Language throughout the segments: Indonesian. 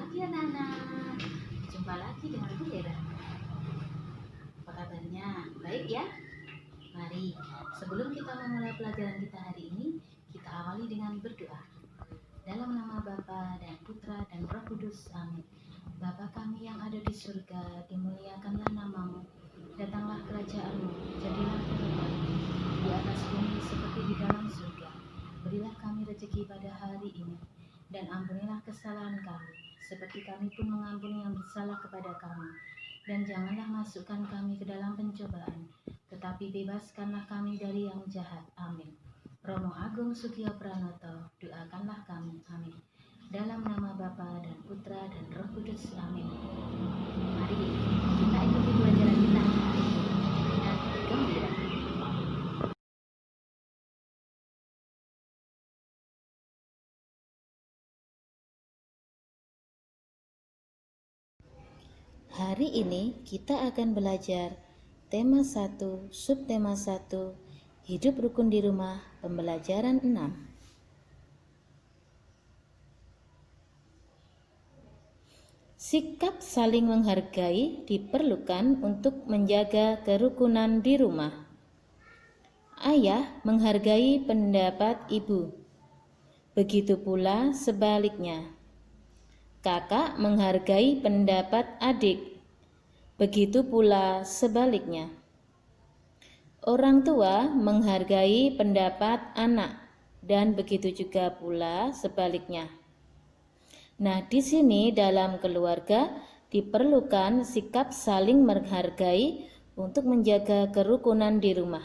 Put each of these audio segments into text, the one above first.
pagi anak-anak. Jumpa lagi dengan Bu Hera. Apa kabarnya? Baik ya? Mari, sebelum kita memulai pelajaran kita hari ini, kita awali dengan berdoa. Dalam nama Bapa dan Putra dan Roh Kudus, amin. Bapa kami yang ada di surga, dimuliakanlah namamu. Datanglah kerajaanmu, jadilah kehendakmu di atas bumi seperti di dalam surga. Berilah kami rezeki pada hari ini, dan ampunilah kesalahan kami, seperti kami pun mengampuni yang bersalah kepada kami. Dan janganlah masukkan kami ke dalam pencobaan, tetapi bebaskanlah kami dari yang jahat. Amin. Romo Agung Sugio Pranoto, doakanlah kami. Amin. Dalam nama Bapa dan Putra dan Roh Kudus. Amin. Mari kita ikuti pelajaran kita hari ini dengan gembira. Hari ini kita akan belajar tema 1, subtema 1, hidup rukun di rumah, pembelajaran 6. Sikap saling menghargai diperlukan untuk menjaga kerukunan di rumah. Ayah menghargai pendapat ibu. Begitu pula sebaliknya. Kakak menghargai pendapat adik. Begitu pula sebaliknya. Orang tua menghargai pendapat anak, dan begitu juga pula sebaliknya. Nah, di sini dalam keluarga diperlukan sikap saling menghargai untuk menjaga kerukunan di rumah.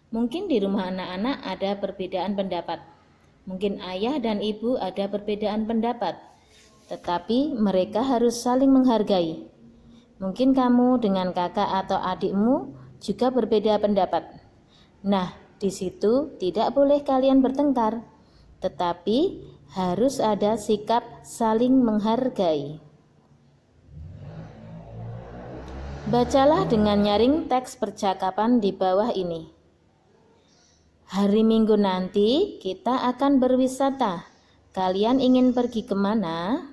Mungkin di rumah anak-anak ada perbedaan pendapat. Mungkin ayah dan ibu ada perbedaan pendapat. Tetapi mereka harus saling menghargai. Mungkin kamu dengan kakak atau adikmu juga berbeda pendapat. Nah, di situ tidak boleh kalian bertengkar, tetapi harus ada sikap saling menghargai. Bacalah dengan nyaring teks percakapan di bawah ini. Hari Minggu nanti kita akan berwisata. Kalian ingin pergi kemana?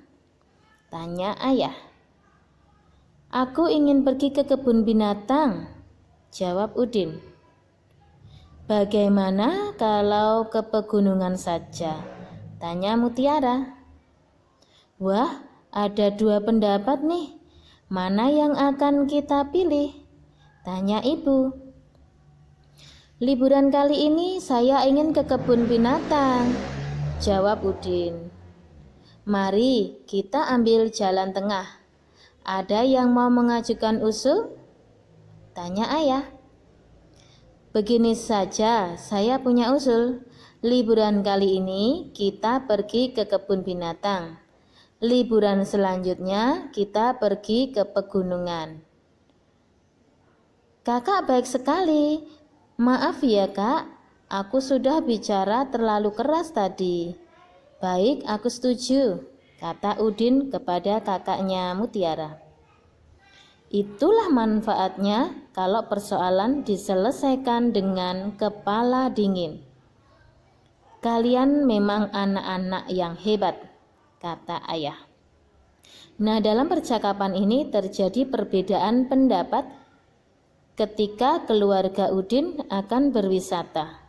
Tanya ayah. Aku ingin pergi ke kebun binatang, jawab Udin. Bagaimana kalau ke pegunungan saja? Tanya Mutiara. Wah, ada dua pendapat nih. Mana yang akan kita pilih? Tanya ibu. Liburan kali ini saya ingin ke kebun binatang, jawab Udin. Mari kita ambil jalan tengah. Ada yang mau mengajukan usul? Tanya ayah. Begini saja, saya punya usul. Liburan kali ini kita pergi ke kebun binatang. Liburan selanjutnya kita pergi ke pegunungan. Kakak baik sekali. Maaf ya kak, aku sudah bicara terlalu keras tadi. Baik, aku setuju, kata Udin kepada kakaknya Mutiara. Itulah manfaatnya kalau persoalan diselesaikan dengan kepala dingin. Kalian memang anak-anak yang hebat, kata ayah. Nah, dalam percakapan ini terjadi perbedaan pendapat ketika keluarga Udin akan berwisata.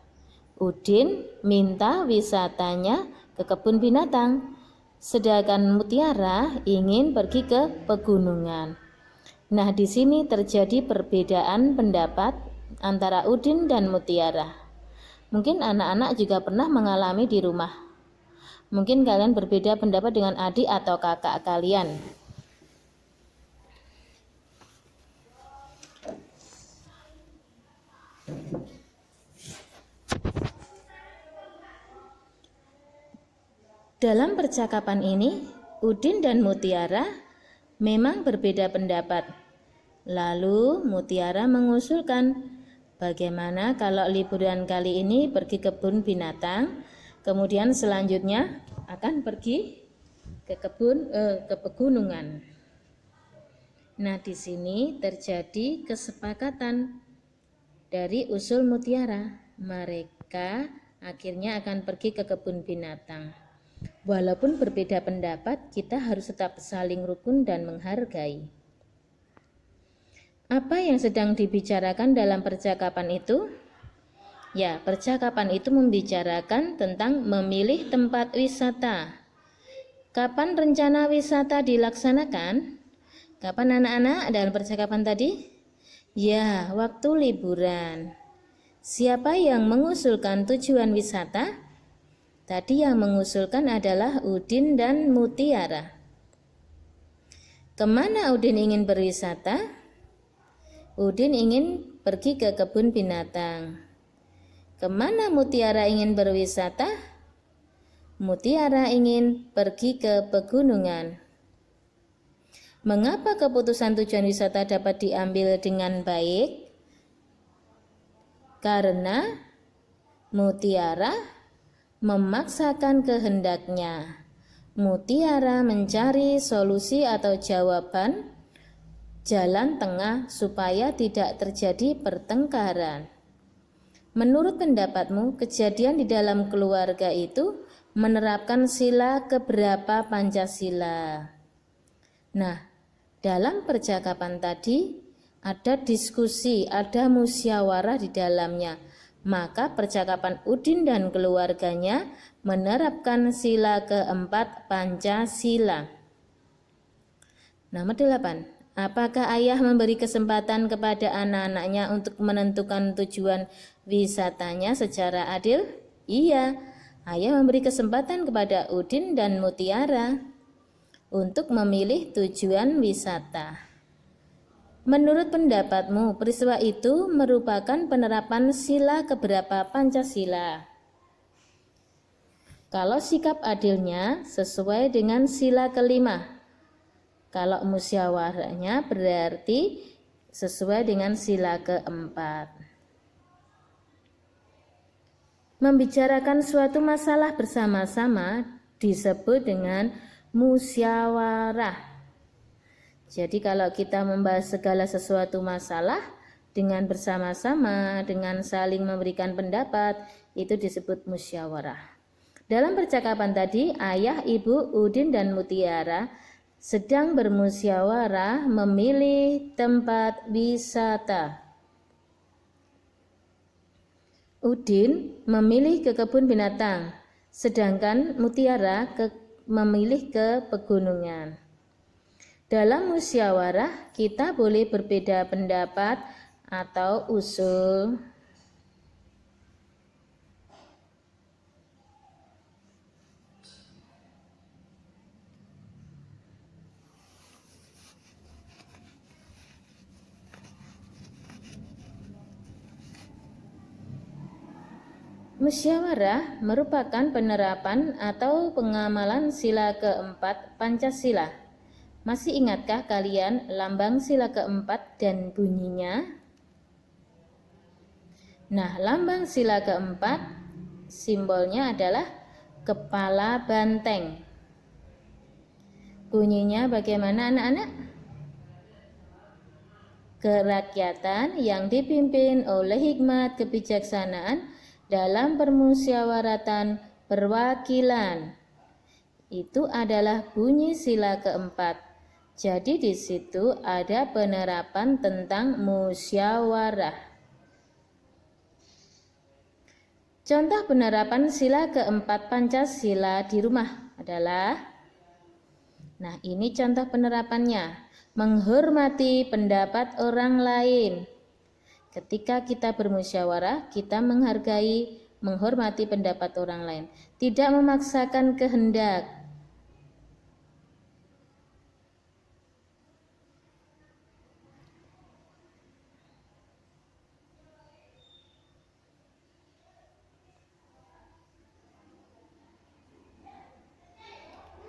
Udin minta wisatanya ke kebun binatang, sedangkan Mutiara ingin pergi ke pegunungan. Nah, di sini terjadi perbedaan pendapat antara Udin dan Mutiara. Mungkin anak-anak juga pernah mengalami di rumah. Mungkin kalian berbeda pendapat dengan adik atau kakak kalian. Dalam percakapan ini, Udin dan Mutiara memang berbeda pendapat. Lalu Mutiara mengusulkan, bagaimana kalau liburan kali ini pergi ke kebun binatang, kemudian selanjutnya akan pergi ke pegunungan. Nah, di sini terjadi kesepakatan dari usul Mutiara. Mereka akhirnya akan pergi ke kebun binatang. Walaupun berbeda pendapat, kita harus tetap saling rukun dan menghargai. Apa yang sedang dibicarakan dalam percakapan itu? Ya, percakapan itu membicarakan tentang memilih tempat wisata. Kapan rencana wisata dilaksanakan? Kapan anak-anak dalam percakapan tadi? Ya, waktu liburan. Siapa yang mengusulkan tujuan wisata? Tadi yang mengusulkan adalah Udin dan Mutiara. Kemana Udin ingin berwisata? Udin ingin pergi ke kebun binatang. Kemana Mutiara ingin berwisata? Mutiara ingin pergi ke pegunungan. Mengapa keputusan tujuan wisata dapat diambil dengan baik? Karena Mutiara memaksakan kehendaknya. Mutiara mencari solusi atau jawaban jalan tengah supaya tidak terjadi pertengkaran. Menurut pendapatmu, kejadian di dalam keluarga itu menerapkan sila keberapa Pancasila? Nah, dalam percakapan tadi ada diskusi, ada musyawarah di dalamnya. Maka percakapan Udin dan keluarganya menerapkan sila keempat Pancasila. Nomor 8. Apakah ayah memberi kesempatan kepada anak-anaknya untuk menentukan tujuan wisatanya secara adil? Iya, ayah memberi kesempatan kepada Udin dan Mutiara untuk memilih tujuan wisata. Menurut pendapatmu, peristiwa itu merupakan penerapan sila keberapa Pancasila? Kalau sikap adilnya sesuai dengan sila kelima. Kalau musyawarahnya berarti sesuai dengan sila keempat. Membicarakan suatu masalah bersama-sama disebut dengan musyawarah. Jadi kalau kita membahas segala sesuatu masalah dengan bersama-sama, dengan saling memberikan pendapat, itu disebut musyawarah. Dalam percakapan tadi, ayah, ibu, Udin dan Mutiara sedang bermusyawarah memilih tempat wisata. Udin memilih ke kebun binatang, sedangkan Mutiara memilih ke pegunungan. Dalam musyawarah, kita boleh berbeda pendapat atau usul. Musyawarah merupakan penerapan atau pengamalan sila keempat Pancasila. Masih ingatkah kalian lambang sila keempat dan bunyinya? Nah, lambang sila keempat simbolnya adalah kepala banteng. Bunyinya bagaimana anak-anak? Kerakyatan yang dipimpin oleh hikmat kebijaksanaan dalam permusyawaratan perwakilan. Itu adalah bunyi sila keempat. Jadi di situ ada penerapan tentang musyawarah. Contoh penerapan sila keempat Pancasila di rumah adalah, nah ini contoh penerapannya, menghormati pendapat orang lain. Ketika kita bermusyawarah, kita menghormati pendapat orang lain, tidak memaksakan kehendak.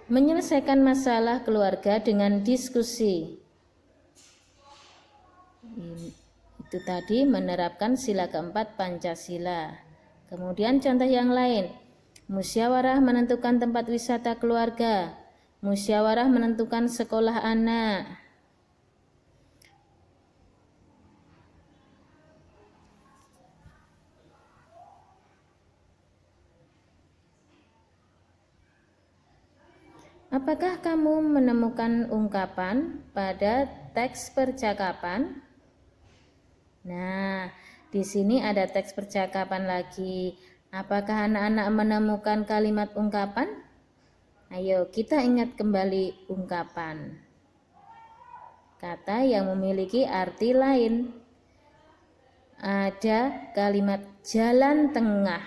Menyelesaikan masalah keluarga dengan diskusi. Itu tadi menerapkan sila keempat Pancasila. Kemudian contoh yang lain, musyawarah menentukan tempat wisata keluarga, musyawarah menentukan sekolah anak. Apakah kamu menemukan ungkapan pada teks percakapan? Nah, di sini ada teks percakapan lagi. Apakah anak-anak menemukan kalimat ungkapan? Ayo kita ingat kembali ungkapan. Kata yang memiliki arti lain. Ada kalimat jalan tengah.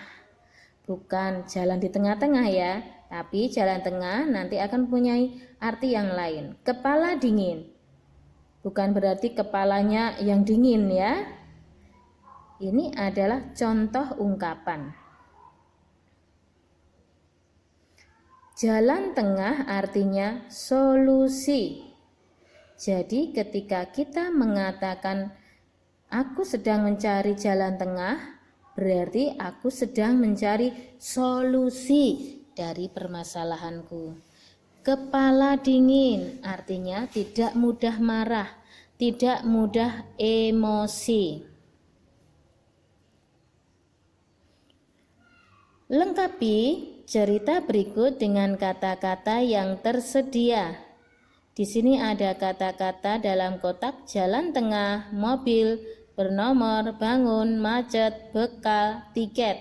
Bukan jalan di tengah-tengah ya, tapi jalan tengah nanti akan punya arti yang lain. Kepala dingin. Bukan berarti kepalanya yang dingin ya. Ini adalah contoh ungkapan. Jalan tengah artinya solusi. Jadi ketika kita mengatakan aku sedang mencari jalan tengah, berarti aku sedang mencari solusi dari permasalahanku. Kepala dingin artinya tidak mudah marah, tidak mudah emosi. Lengkapi cerita berikut dengan kata-kata yang tersedia. Di sini ada kata-kata dalam kotak jalan tengah, mobil, bernomor, bangun, macet, bekal, tiket.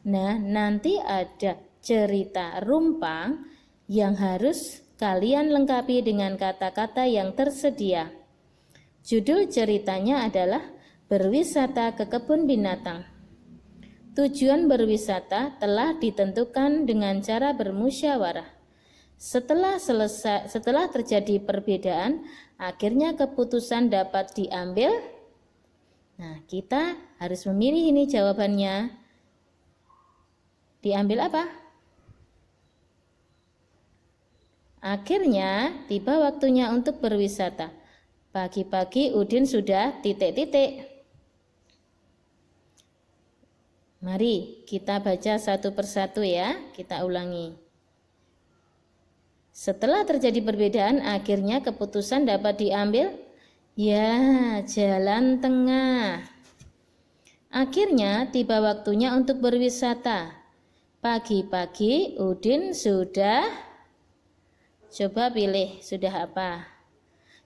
Nah, nanti ada cerita rumpang yang harus kalian lengkapi dengan kata-kata yang tersedia. Judul ceritanya adalah Berwisata ke Kebun Binatang. Tujuan berwisata telah ditentukan dengan cara bermusyawarah. Setelah terjadi perbedaan, akhirnya keputusan dapat diambil. Nah, kita harus memilih ini jawabannya. Diambil apa? Akhirnya tiba waktunya untuk berwisata. Pagi-pagi Udin sudah titik-titik. Mari kita baca satu persatu ya, kita ulangi. Setelah terjadi perbedaan, akhirnya keputusan dapat diambil. Ya, jalan tengah. Akhirnya tiba waktunya untuk berwisata. Pagi-pagi Udin sudah, coba pilih, sudah apa?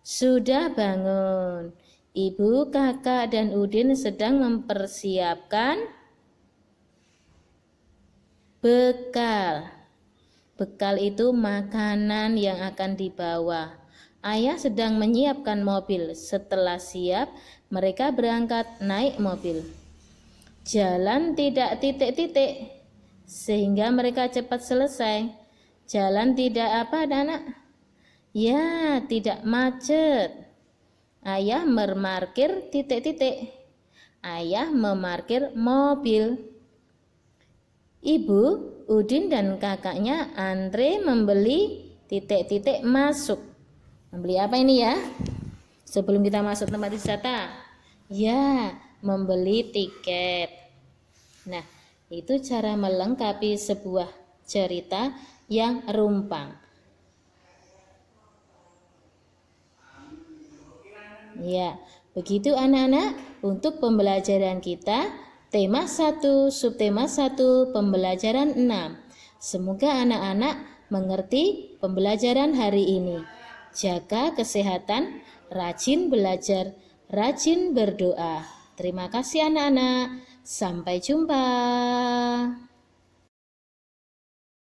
Sudah bangun. Ibu, kakak, dan Udin sedang mempersiapkan bekal. Bekal itu makanan yang akan dibawa. Ayah sedang menyiapkan mobil. Setelah siap, mereka berangkat naik mobil. Jalan tidak titik-titik, sehingga mereka cepat selesai. Jalan tidak apa, anak? Ya, tidak macet. Ayah memarkir titik-titik. Ayah memarkir mobil. Ibu, Udin dan kakaknya antre membeli titik-titik masuk. Membeli apa ini ya? Sebelum kita masuk tempat wisata. Ya, membeli tiket. Nah, itu cara melengkapi sebuah cerita yang rumpang. Ya, begitu anak-anak untuk pembelajaran kita. Tema 1, subtema 1, pembelajaran 6. Semoga anak-anak mengerti pembelajaran hari ini. Jaga kesehatan, rajin belajar, rajin berdoa. Terima kasih anak-anak. Sampai jumpa.